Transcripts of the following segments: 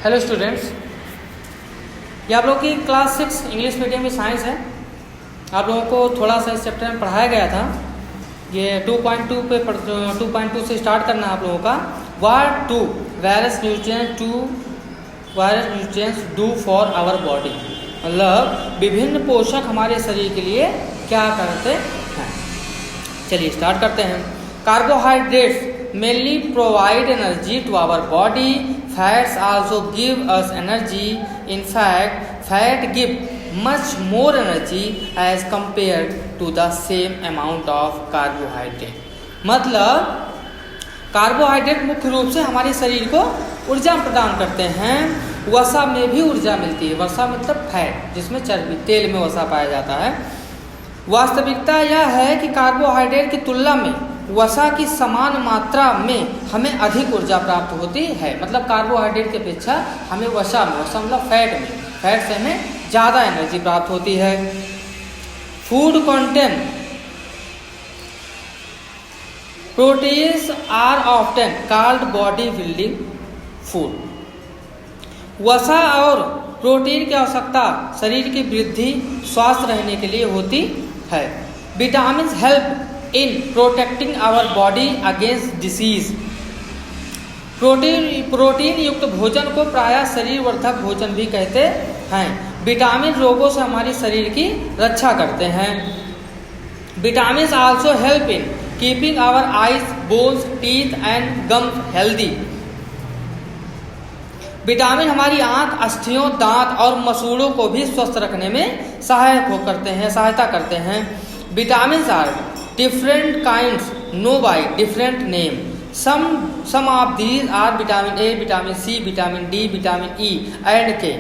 Hello students, ये आप लोगों की क्लास 6 इंग्लिश मीडियम में साइंस है। आप लोगों को थोड़ा सा इस चैप्टर में पढ़ाया गया था। ये 2.2 पे 2.2 से स्टार्ट करना है आप लोगों का। What do various nutrients do for our body, मतलब विभिन्न पोषक हमारे शरीर के लिए क्या करते हैं। चलिए स्टार्ट करते हैं। Carbohydrates mainly provide energy to our body. Fats also give us energy. In fact, fat give much more energy as compared to the same amount of carbohydrate. मतलब कार्बोहाइड्रेट मुख्य रूप से हमारे शरीर को ऊर्जा प्रदान करते हैं। वसा में भी ऊर्जा मिलती है। वसा मतलब फैट, जिसमें चर्बी, तेल में वसा पाया जाता है। वास्तविकता यह है कि कार्बोहाइड्रेट की तुलना में वसा की समान मात्रा में हमें अधिक ऊर्जा प्राप्त होती है। मतलब कार्बोहाइड्रेट की अपेक्षा हमें वसा मतलब फैट से हमें ज़्यादा एनर्जी प्राप्त होती है। Food content proteins are often called body building food. वसा और प्रोटीन की आवश्यकता शरीर की वृद्धि, स्वस्थ रहने के लिए होती है। Vitamin help in protecting our body against disease. Protein युक्त भोजन को प्रायः शरीर वर्धक भोजन भी कहते हैं। विटामिन रोगों से हमारे शरीर की रक्षा करते हैं। Vitamin also help in keeping our eyes, bones, teeth and gums healthy. Vitamin हमारी आंख, अस्थियों, दांत और मसूड़ों को भी स्वस्थ रखने में सहायता करते हैं। Vitamin are different kinds, know by different name. Some of these are vitamin A, vitamin C, vitamin D, vitamin E and K.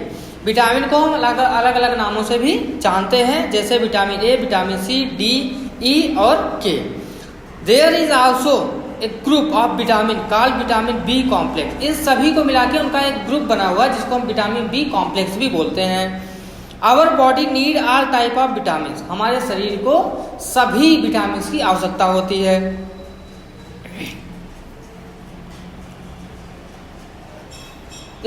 Vitamin को हम अलग अलग नामों से भी जानते हैं, जैसे vitamin A, vitamin C, D, E और K. There is also a group of vitamin called vitamin B complex. इन सभी को मिला के उनका एक ग्रुप बना हुआ है जिसको हम विटामिन B कॉम्प्लेक्स भी बोलते हैं। Our body need all type of vitamin. हमारे शरीर को सभी विटामिन की आवश्यकता होती है।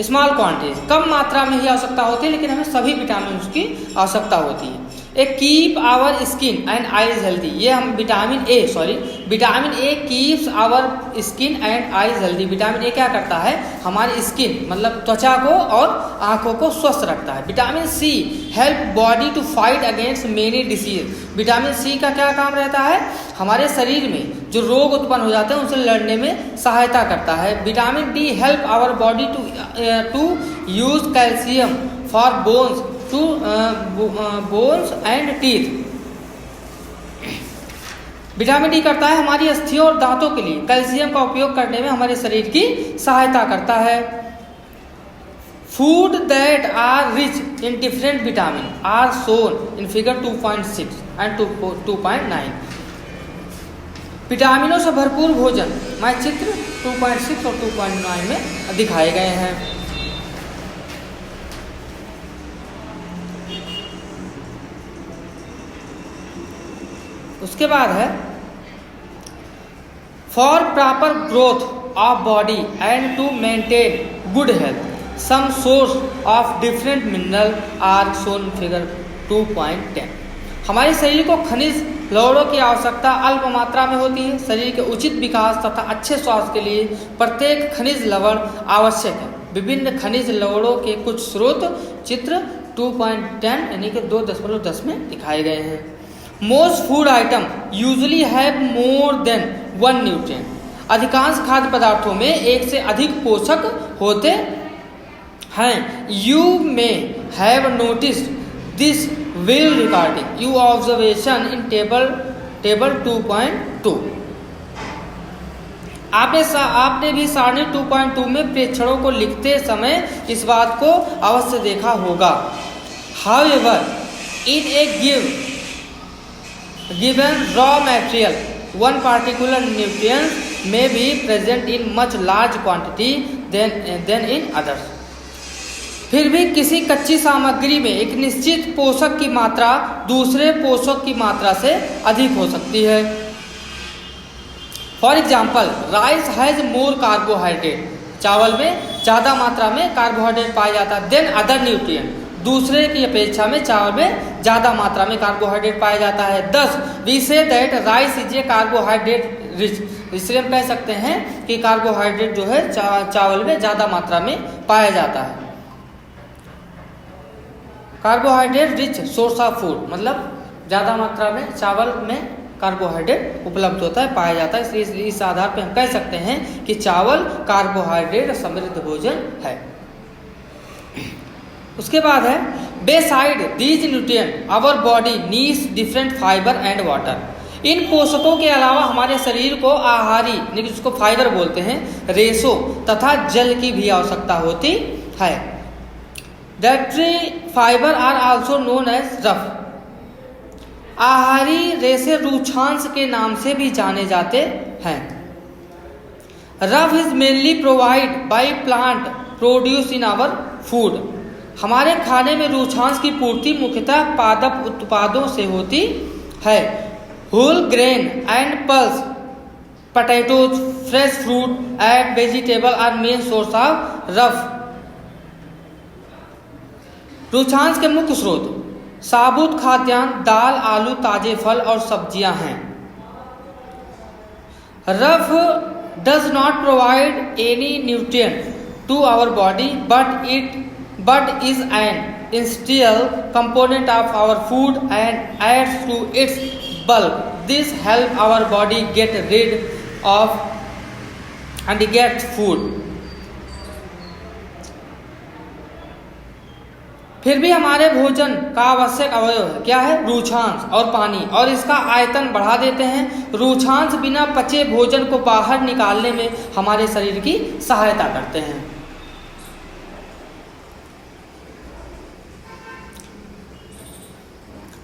स्मॉल क्वांटिटीज, कम मात्रा में ही आवश्यकता होती है, लेकिन हमें सभी विटामिन की आवश्यकता होती है। Keep our skin and eyes healthy. ये हम vitamin A keeps our skin and eyes healthy. Vitamin A क्या करता है, हमारी स्किन मतलब त्वचा को और आंखों को स्वस्थ रखता है। Vitamin C help body to fight against many disease. Vitamin C का क्या काम रहता है, हमारे शरीर में जो रोग उत्पन्न हो जाते हैं उनसे लड़ने में सहायता करता है। Vitamin D help our body to use calcium for bones and teeth. Vitamin D करता है हमारी अस्थियों और दांतों के लिए कैल्शियम का उपयोग करने में हमारे शरीर की सहायता करता है। Food that are rich in different vitamin are shown in figure 2.6 and 2.9। विटामिनों से भरपूर भोजन मैं चित्र 2.6 और 2.9 में दिखाए गए हैं। उसके बाद है for proper growth of body and to maintain good health some source of different mineral are shown figure 2.10। हमारे शरीर को खनिज लवणों की आवश्यकता अल्प मात्रा में होती है। शरीर के उचित विकास तथा अच्छे स्वास्थ्य के लिए प्रत्येक खनिज लवण आवश्यक है। विभिन्न खनिज लवणों के कुछ स्रोत चित्र 2.10 यानी कि 2.10 में दिखाए गए हैं। Most food item usually have more than one nutrient. अधिकांश खाद्य पदार्थों में एक से अधिक पोषक होते हैं। You may have noticed this wheel regarding your observation in table 2.2। आपने भी सारणी 2.2 में प्रेक्षणों को लिखते समय इस बात को अवश्य देखा होगा। However in A given raw material one particular nutrient may be present in much large quantity than in others। फिर भी किसी कच्ची सामग्री में एक निश्चित पोषक की मात्रा दूसरे पोषक की मात्रा से अधिक हो सकती है। For example rice has more carbohydrate चावल में ज़्यादा मात्रा में कार्बोहाइड्रेट पाया जाता है देन अदर न्यूट्रिएंट, दूसरे की अपेक्षा में चावल में ज़्यादा मात्रा में कार्बोहाइड्रेट पाया जाता है। 10 we see that rice is a carbohydrate rich, इसलिए हम कह सकते हैं कि कार्बोहाइड्रेट जो है चावल में ज़्यादा मात्रा में पाया जाता है। Carbohydrate rich source of food, मतलब ज़्यादा मात्रा में चावल में कार्बोहाइड्रेट उपलब्ध होता है, पाया जाता है, इसलिए इस आधार पर हम कह सकते हैं कि चावल कार्बोहाइड्रेट समृद्ध भोजन है। उसके बाद है beside these nutrient our body needs different fibre and water, इन पोषकों के अलावा हमारे शरीर को आहारी, जिसको फाइबर बोलते हैं, रेशों तथा जल की भी आवश्यकता होती है। Dietary fibre are also known as rough, आहारी रेशे रुक्षांश के नाम से भी जाने जाते हैं। Rough is mainly provide by plant produce in our food, हमारे खाने में रुक्षांश की पूर्ति मुख्यतः पादप उत्पादों से होती है। Whole grain and pulse, potatoes, fresh fruit and vegetable are main source of rough. रुक्षांश के मुख्य स्रोत साबुत खाद्यान्न, दाल, आलू, ताजे फल और सब्जियां हैं। Rough does not provide any nutrient to our body but is an essential component of our food and adds to its bulk. This help our body get rid of and get food. फिर भी हमारे भोजन का आवश्यक अवयव है, क्या है? रुक्षांश और पानी, और इसका आयतन बढ़ा देते हैं। रुक्षांश बिना पचे भोजन को बाहर निकालने में हमारे शरीर की सहायता करते हैं।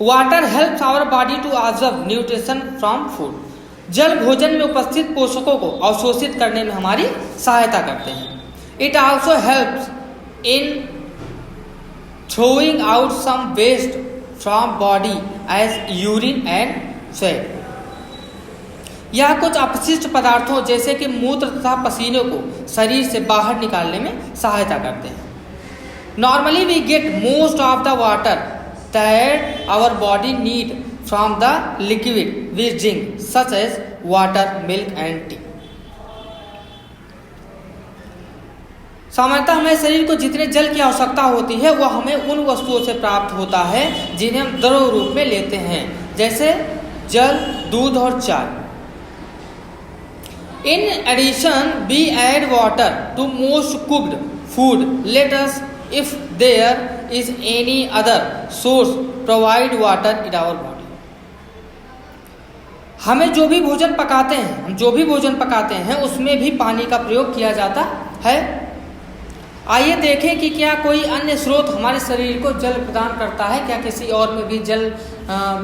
Water helps our body to observe nutrition from food, जल भोजन में उपस्थित पोषकों को अवशोषित करने में हमारी सहायता करते हैं। It also helps in throwing out some waste from body as urine and sweat, यह कुछ अपशिष्ट पदार्थों जैसे कि मूत्र तथा पसीने को शरीर से बाहर निकालने में सहायता करते हैं। Normally we get most of the water that our body need from the liquid we drink such as water, milk and tea. सामान्यतः हमें शरीर को जितने जल की आवश्यकता होती है वह हमें उन वस्तुओं से प्राप्त होता है जिन्हें हम द्रव रूप में लेते हैं, जैसे जल, दूध और चाय। In addition we add water to most cooked food, let us if there is any other source provide water in our body. हमें जो भी भोजन पकाते हैं उसमें भी पानी का प्रयोग किया जाता है। आइए देखें कि क्या कोई अन्य स्रोत हमारे शरीर को जल प्रदान करता है, क्या किसी और में भी जल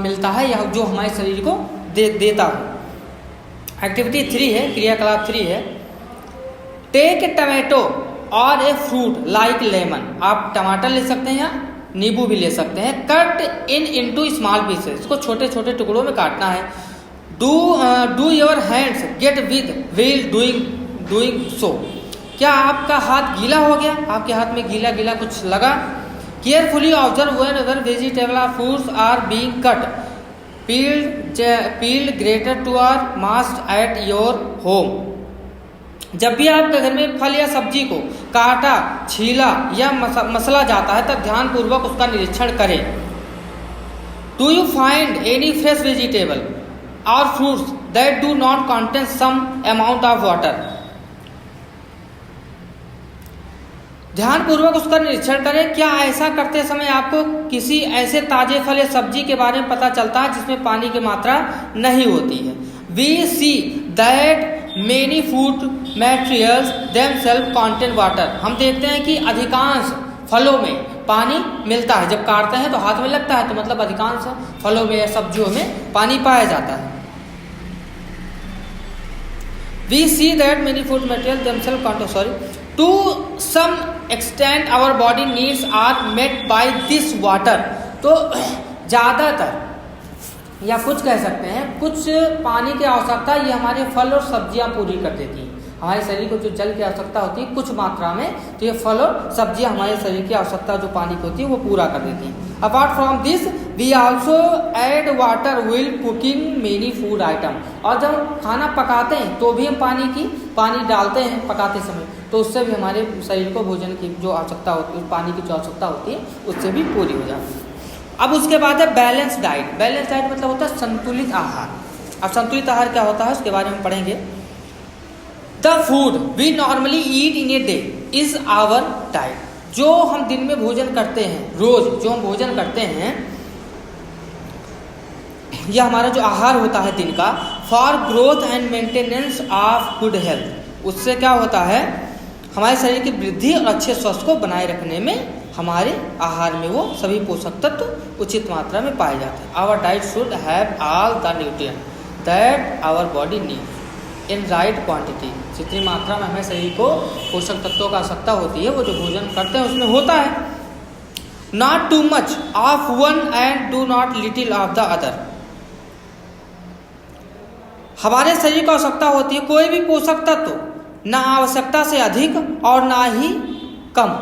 मिलता है या जो हमारे शरीर को देता हो। एक्टिविटी 3 है, क्रियाकलाप 3 है। टेक ए टमाटो और ए फ्रूट लाइक लेमन, आप टमाटर ले सकते हैं या नींबू भी ले सकते हैं। कट इनटू स्मॉल पीसेस, इसको छोटे छोटे टुकड़ों में काटना है। Do your hands get with while doing so, क्या आपका हाथ गीला हो गया? आपके हाथ में गीला गीला कुछ लगा? केयरफुली ऑब्जर्व व्हेनेवर वेजिटेबल और fruits are being cut, peeled grated to or mashed at your home. जब भी आपके घर में फल या सब्जी को काटा, छीला या मसला जाता है तब ध्यानपूर्वक उसका निरीक्षण करें। Do you find any fresh vegetable और fruits that do not contain some amount of water, ध्यानपूर्वक उसका निरीक्षण करें। क्या ऐसा करते समय आपको किसी ऐसे ताजे फल या सब्जी के बारे में पता चलता है जिसमें पानी की मात्रा नहीं होती है? We see that many food materials themselves contain water, हम देखते हैं कि अधिकांश फलों में पानी मिलता है। जब काटते हैं तो हाथ में लगता है, तो मतलब अधिकांश फलों में या सब्जियों में पानी पाया जाता है। We see that many food materials themselves contain, to some extent our body needs are met by this water, तो ज़्यादातर या कुछ कह सकते हैं कुछ पानी की आवश्यकता ये हमारे फल और सब्जियां पूरी कर देती हैं। हमारे शरीर को जो जल की आवश्यकता होती है कुछ मात्रा में, तो ये फल और सब्जियां हमारे शरीर की आवश्यकता जो पानी की होती है वो पूरा कर देती हैं। Apart from this we also add water while cooking many food item, और जब खाना पकाते हैं तो भी हम पानी डालते हैं पकाते समय, तो उससे भी हमारे शरीर को भोजन की जो आवश्यकता होती है, पानी की जो आवश्यकता होती है उससे भी पूरी हो जाती है। अब उसके बाद है बैलेंस डाइट। बैलेंस डाइट मतलब होता है संतुलित आहार। अब संतुलित आहार क्या होता है उसके बारे में पढ़ेंगे। The food we normally eat in a day is our diet. जो हम दिन में भोजन करते हैं, रोज जो हम भोजन करते हैं, यह हमारा जो आहार होता है दिन का, for growth and maintenance of good health. उससे क्या होता है, हमारे शरीर की वृद्धि और अच्छे स्वास्थ्य को बनाए रखने में हमारे आहार में वो सभी पोषक तत्व उचित मात्रा में पाए जाते हैं। Our diet should have all the nutrient that our body need in right quantity. जितनी मात्रा में हमें शरीर को पोषक तत्वों का आवश्यकता होती है वो जो भोजन करते हैं उसमें होता है। Not to much of one and do not little of the other. हमारे शरीर को आवश्यकता होती है कोई भी पोषक तत्व ना आवश्यकता से अधिक और ना ही कम।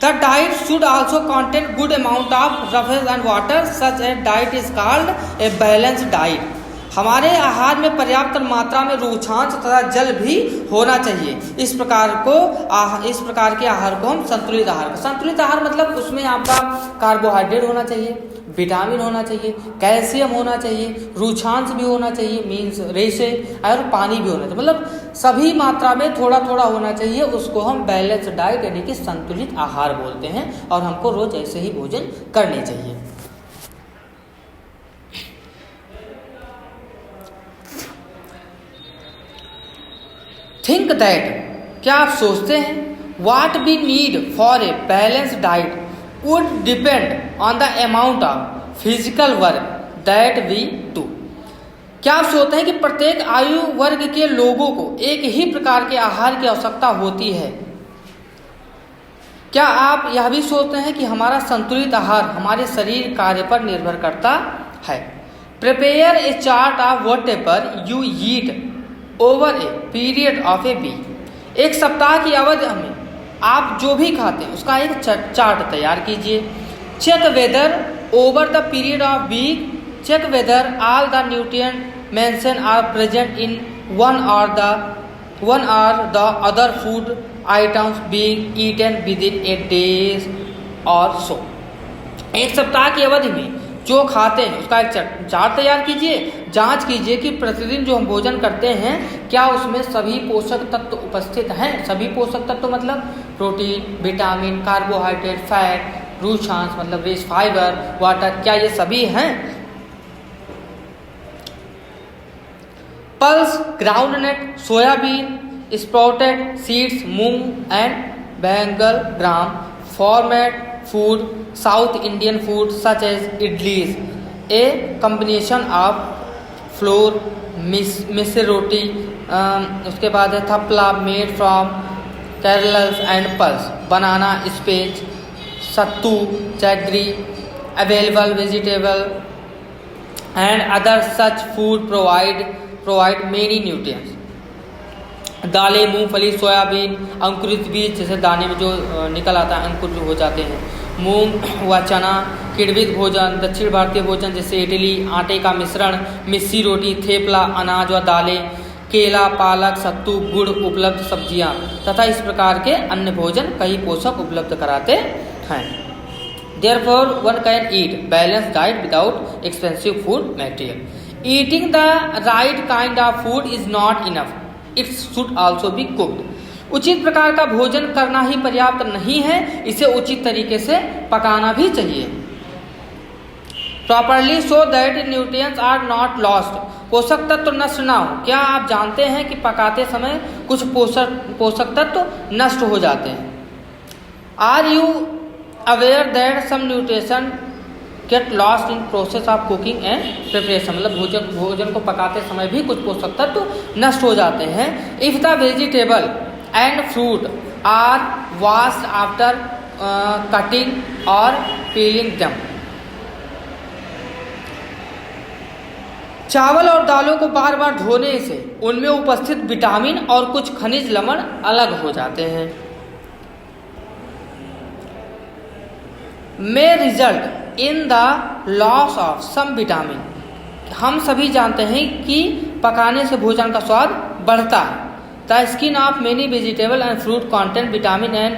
The diet should also contain good amount of roughage and water, such a diet is called a balance diet. हमारे आहार में पर्याप्त मात्रा में रुक्षांश तथा जल भी होना चाहिए। इस प्रकार के आहार को हम संतुलित आहार। संतुलित आहार मतलब उसमें आपका कार्बोहाइड्रेट होना चाहिए, विटामिन होना चाहिए, कैल्शियम होना चाहिए, रुक्षांश भी होना चाहिए मीन्स रेशे, और पानी भी होना चाहिए। मतलब सभी मात्रा में थोड़ा थोड़ा होना चाहिए। उसको हम बैलेंस डाइट यानी कि संतुलित आहार बोलते हैं, और हमको रोज ऐसे ही भोजन करने चाहिए। थिंक दैट, क्या आप सोचते हैं, what we need for a balance diet would depend on the amount of physical work that we do. क्या आप सोचते हैं कि प्रत्येक आयु वर्ग के लोगों को एक ही प्रकार के आहार की आवश्यकता होती है? क्या आप यह भी सोचते हैं कि हमारा संतुलित आहार हमारे शरीर कार्य पर निर्भर करता है? Prepare a chart of whatever you eat over a period of a week. एक सप्ताह की अवधि में आप जो भी खाते हैं उसका एक चार्ट तैयार कीजिए। Check whether over the period of week, check whether all the nutrient mention are present in one और the other food items being eaten within a days और सो। एक सप्ताह की अवधि में जो खाते हैं उसका एक चार्ट तैयार कीजिए। जांच कीजिए कि प्रतिदिन जो हम भोजन करते हैं क्या उसमें सभी पोषक तत्व उपस्थित हैं। सभी पोषक तत्व मतलब प्रोटीन, विटामिन, कार्बोहाइड्रेट, फैट, रुक्षांश मतलब वेस्ट, फाइबर, वाटर, क्या ये सभी हैं? Pulse, groundnut, soybean, sprouted seeds, moong and bangle gram format food, South Indian food such as idlis, a combination of flour, misir roti, उसके बाद है थपला made from kernels and pulse, banana, spinach, sattu, jaggery, available vegetable and other such food provide many nutrients. दालें, मूंगफली, soybean, अंकुरित बीज जैसे दाने में जो निकल आता है, अंकुर जो हो जाते हैं, मूंग व चना, किण्वित भोजन, दक्षिण भारतीय भोजन जैसे इडली, आटे का मिश्रण, मिस्सी रोटी, थेपला, अनाज व दालें, केला, पालक, सत्तू, गुड़, उपलब्ध सब्जियां तथा इस प्रकार के अन्य भोजन कई पोषक उपलब्ध कराते हैं। Therefore, one can eat balanced diet without expensive food material. Eating the right kind of food is not enough. It should also be cooked. उचित प्रकार का भोजन करना ही पर्याप्त नहीं है, इसे उचित तरीके से पकाना भी चाहिए। Properly so that nutrients are not lost. पोषक तत्व नष्ट ना हो। क्या आप जानते हैं कि पकाते समय कुछ पोषक तत्व नष्ट हो जाते हैं? Are you aware that some nutrition get lost in process of cooking and preparation? मतलब भोजन को पकाते समय भी कुछ पोषक तत्व नष्ट हो जाते हैं। If the vegetable and fruit are washed after cutting or peeling them, चावल और दालों को बार बार धोने से उनमें उपस्थित विटामिन और कुछ खनिज लवण अलग हो जाते हैं। may result in the loss of some vitamin। हम सभी जानते हैं कि पकाने से भोजन का स्वाद बढ़ता है। The skin of many vegetable and fruit contain vitamin and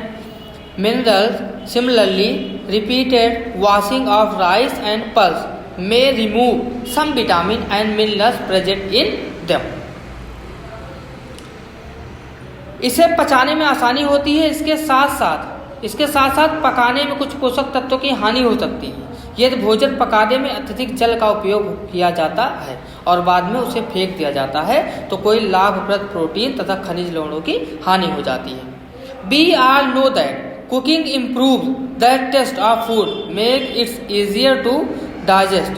minerals। Similarly, repeated washing of rice and pulse may remove some vitamin and minerals present in them। इसे पचाने में आसानी होती है, इसके साथ साथ पकाने में कुछ पोषक तत्वों की हानि हो सकती है। यदि भोजन पकाने में अत्यधिक जल का उपयोग किया जाता है और बाद में उसे फेंक दिया जाता है तो कोई लाभप्रद प्रोटीन तथा खनिज लवणों की हानि हो जाती है। We all know that cooking improves the taste of food, make it easier to digest।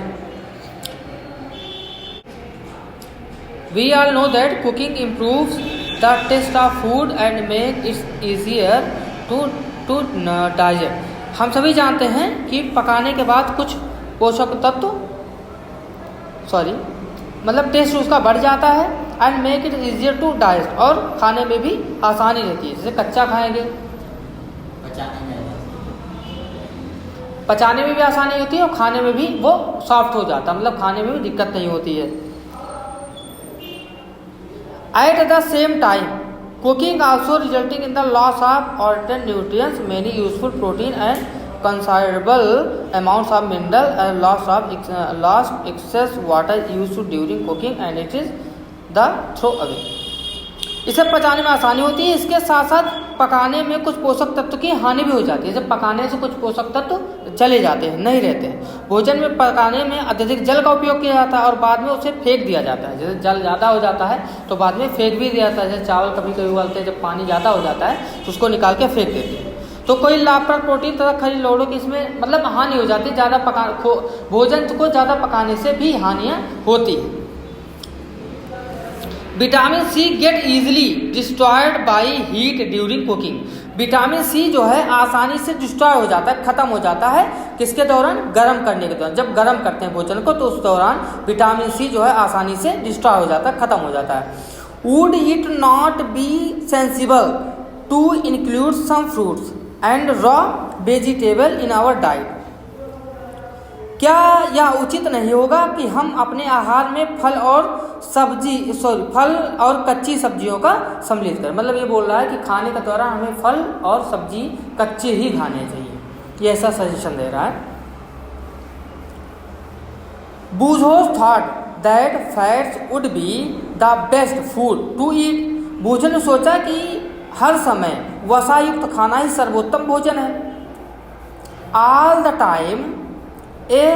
We all know that cooking improves the taste of food and make it easier to digest। हम सभी जानते हैं कि पकाने के बाद कुछ पोषक तत्व मतलब टेस्ट उसका बढ़ जाता है। And make it easier to digest, और खाने में भी आसानी रहती है। जैसे कच्चा खाएंगे पचाने में भी आसानी होती है और खाने में भी वो सॉफ्ट हो जाता है, मतलब खाने में भी दिक्कत नहीं होती है। At the same time cooking also resulting in the loss of certain nutrients, many useful protein and considerable amounts of mineral, and lost excess water used during cooking and it is the throw away। इसे पचाने में आसानी होती है, इसके साथ साथ पकाने में कुछ पोषक तत्व की हानि भी हो जाती है। जैसे पकाने से कुछ पोषक तत्व चले जाते हैं, नहीं रहते हैं। भोजन में पकाने में अत्यधिक जल का उपयोग किया जाता है और बाद में उसे फेंक दिया जाता है। जैसे जल ज़्यादा हो जाता है तो बाद में फेंक भी दिया जाता है। जैसे चावल कभी कभी उबालते हैं, जब पानी ज़्यादा हो जाता है तो उसको निकाल के फेंक देते हैं। तो कोई लाभप्रद प्रोटीन तथा खनिज लवणों की इसमें मतलब हानि हो जाती है। भोजन को ज़्यादा पकाने से भी हानियाँ होती हैं। Vitamin C get easily destroyed by heat during cooking. Vitamin C जो है आसानी से डिस्ट्रॉय हो जाता है, खत्म हो जाता है। किसके दौरान? गर्म करने के दौरान। जब गर्म करते हैं भोजन को तो उस दौरान विटामिन सी जो है आसानी से डिस्ट्रॉय हो जाता है, खत्म हो जाता है। Would it not be sensible to include some fruits and raw vegetable in our diet. क्या यह उचित नहीं होगा कि हम अपने आहार में फल और कच्ची सब्जियों का सम्मिलित करें? मतलब ये बोल रहा है कि खाने के दौरान हमें फल और सब्जी कच्चे ही खाने चाहिए, ये ऐसा सजेशन दे रहा है। Boojho's thought that fats would be the best food to eat. Boojho ने सोचा कि हर समय वसायुक्त खाना ही सर्वोत्तम भोजन है। All the time a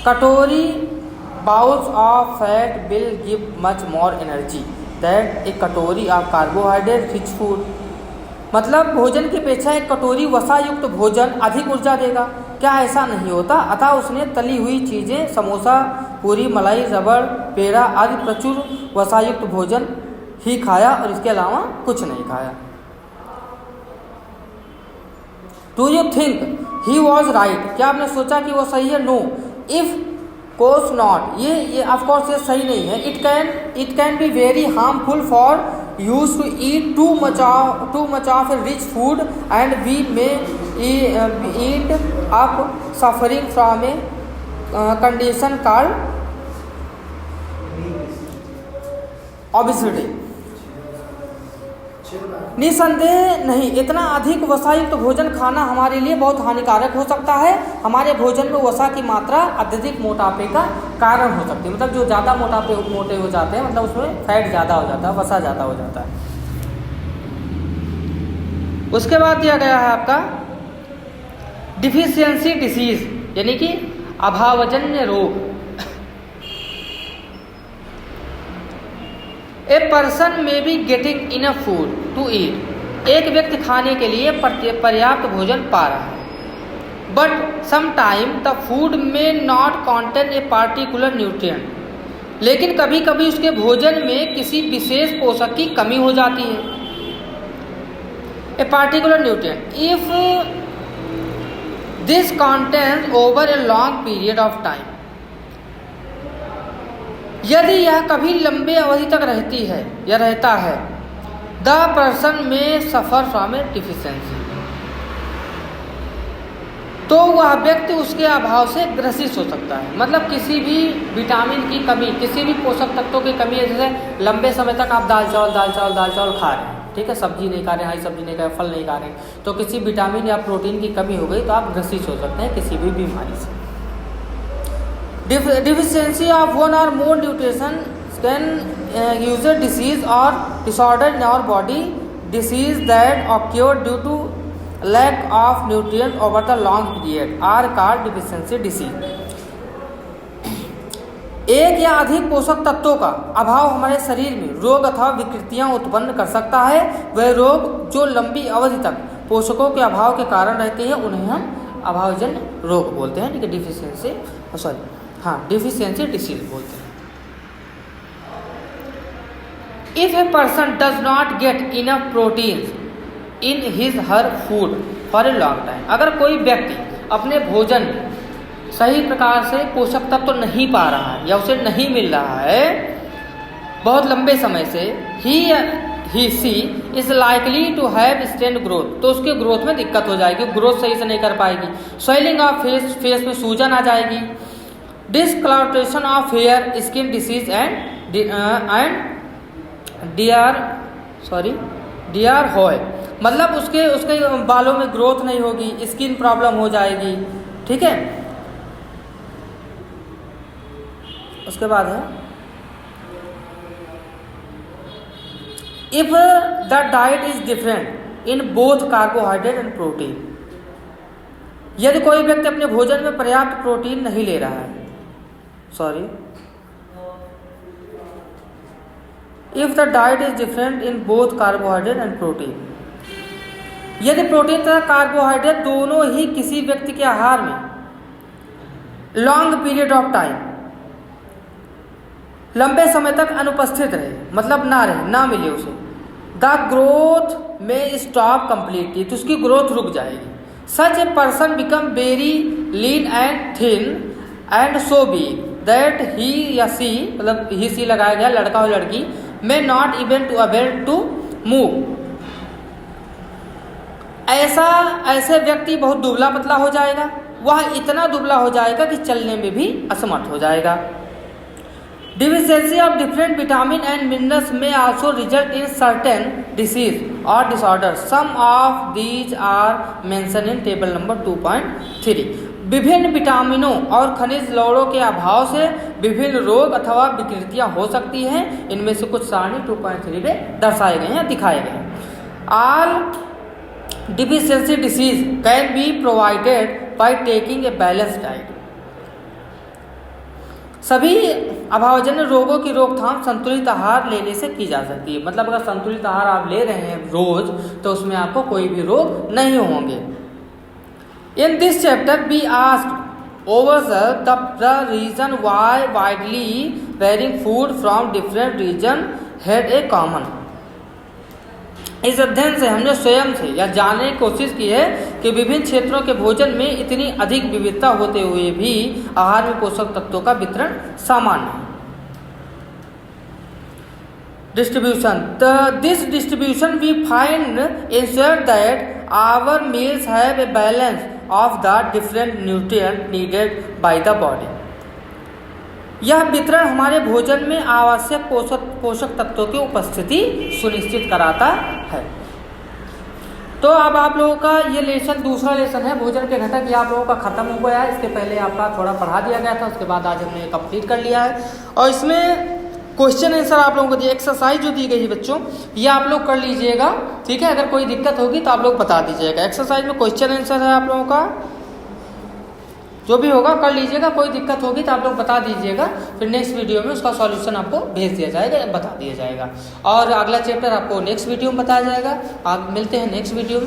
katori bowls of fat will give much more energy that a katori of carbohydrate rich food. मतलब भोजन की अपेक्षा एक कटोरी वसायुक्त भोजन अधिक ऊर्जा देगा। क्या ऐसा नहीं होता? अतः उसने तली हुई चीज़ें, समोसा, पूरी, मलाई, रबड़, पेड़ा आदि प्रचुर वसायुक्त भोजन ही खाया और इसके अलावा कुछ नहीं खाया। Do you think he was right? क्या आपने सोचा कि वो सही है? No of course not. ये ऑफ कोर्स ये सही नहीं है। It can be very harmful for us to eat too much of a rich food and we may eat up suffering from a condition called obesity. निसंदेह नहीं, इतना अधिक वसायुक्त भोजन खाना हमारे लिए बहुत हानिकारक हो सकता है। हमारे भोजन में वसा की मात्रा अत्यधिक मोटापे का कारण हो सकती है। मतलब जो ज़्यादा मोटे हो जाते हैं, मतलब उसमें फैट ज़्यादा हो जाता है, वसा ज़्यादा हो जाता है। उसके बाद दिया गया है आपका डिफिशियंसी डिसीज, यानी कि अभावजन्य रोग। A person may be getting enough food to eat. एक व्यक्ति खाने के लिए पर्याप्त भोजन पा रहा है, बट समटाइम द फूड में not contain a particular nutrient. लेकिन कभी कभी उसके भोजन में किसी विशेष पोषक की कमी हो जाती है। A particular nutrient if this contains over a long period of time. यदि यह कभी लंबे अवधि तक रहती है या रहता है, द पर्सन में सफर फ्रॉम ए डिफिशियंसी, तो वह व्यक्ति उसके अभाव से ग्रसित हो सकता है। मतलब किसी भी विटामिन की कमी, किसी भी पोषक तत्वों की कमी है, जैसे लंबे समय तक आप दाल चावल खा रहे हैं, ठीक है, सब्जी नहीं खा रहे हैं, हरी सब्जी नहीं खा रहे हैं, फल नहीं खा रहे हैं, तो किसी विटामिन या प्रोटीन की कमी हो गई तो आप ग्रसित हो सकते हैं किसी भी बीमारी से। Deficiency of one or more nutrition can use a disease or disorder in our body. Disease that occur due to lack of nutrient over the long period are called deficiency disease. एक या अधिक पोषक तत्वों का अभाव हमारे शरीर में रोग अथवा विकृतियां उत्पन्न कर सकता है। वह रोग जो लंबी अवधि तक पोषकों के अभाव के कारण रहते हैं उन्हें हम अभावजन्य रोग बोलते हैं, ठीक है, डिफिशियंसी डिसीज बोलते हैं। If a person does not get enough protein in his her food for a long time, अगर कोई व्यक्ति अपने भोजन में सही प्रकार से पोषक तत्व तो नहीं पा रहा है या उसे नहीं मिल रहा है बहुत लंबे समय से, he she is likely to have stunt growth, तो उसके ग्रोथ में दिक्कत हो जाएगी, ग्रोथ सही से नहीं कर पाएगी, स्वेलिंग ऑफ फेस में सूजन आ जाएगी, discoloration of hair, skin disease and diarrhoea, मतलब उसके बालों में ग्रोथ नहीं होगी, स्किन प्रॉब्लम हो जाएगी, ठीक है। उसके बाद है if the diet is different in both carbohydrate and protein, यदि कोई व्यक्ति अपने भोजन में पर्याप्त प्रोटीन नहीं ले रहा है, if the diet is different in both carbohydrate and protein, यदि प्रोटीन तथा कार्बोहाइड्रेट दोनों ही किसी व्यक्ति के आहार में लॉन्ग पीरियड ऑफ टाइम, लंबे समय तक अनुपस्थित रहे, मतलब ना मिले उसे, द ग्रोथ में स्टॉप कंप्लीटली, तो उसकी ग्रोथ रुक जाएगी। Such a person become very lean and thin and so weak that he या सी, मतलब ही सी लगाया गया लड़का और लड़की, may not even to able to move, ऐसे व्यक्ति बहुत दुबला पतला हो जाएगा, वह इतना दुबला हो जाएगा कि चलने में भी असमर्थ हो जाएगा। Deficiency of different vitamin and minerals may also result in certain disease or disorders. Some of these are mentioned in table number 2.3. विभिन्न विटामिनों और खनिज लवणों के अभाव से विभिन्न रोग अथवा विकृतियां हो सकती हैं। इनमें से कुछ सारणी 2.3 में दर्शाए गए हैं, दिखाए गए हैं। All deficiency disease can be provided by taking a balanced diet. सभी अभावजन्य रोगों की रोकथाम संतुलित आहार लेने से की जा सकती है। मतलब अगर संतुलित आहार आप ले रहे हैं रोज तो उसमें आपको कोई भी रोग नहीं होंगे। In this chapter we asked over the reason why widely varying food from different region had a common. इस अध्ययन से हमने स्वयं से या जानने की कोशिश की है कि विभिन्न क्षेत्रों के भोजन में इतनी अधिक विविधता होते हुए भी आहार में पोषक तत्वों का वितरण सामान्य है। Distribution, this distribution we find ensure that our meals have a balance of the different nutrient needed by the body. यह वितरण हमारे भोजन में आवश्यक पोषक तत्वों की उपस्थिति सुनिश्चित कराता है। तो अब आप लोगों का ये लेसन, दूसरा लेसन है भोजन के घटक, ये आप लोगों का खत्म हो गया है। इसके पहले आपका थोड़ा पढ़ा दिया गया था, उसके बाद आज हमने कंप्लीट कर लिया है। और इसमें क्वेश्चन आंसर आप लोगों को दिया, एक्सरसाइज जो दी गई है बच्चों, ये आप लोग कर लीजिएगा, ठीक है। अगर कोई दिक्कत होगी तो आप लोग बता दीजिएगा। एक्सरसाइज में क्वेश्चन आंसर है आप लोगों का, जो भी होगा कर लीजिएगा। कोई दिक्कत होगी तो आप लोग बता दीजिएगा, फिर नेक्स्ट वीडियो में उसका सॉल्यूशन आपको भेज दिया जाएगा, बता दिया जाएगा। और अगला चैप्टर आपको नेक्स्ट वीडियो में बताया जाएगा। आप मिलते हैं नेक्स्ट वीडियो में।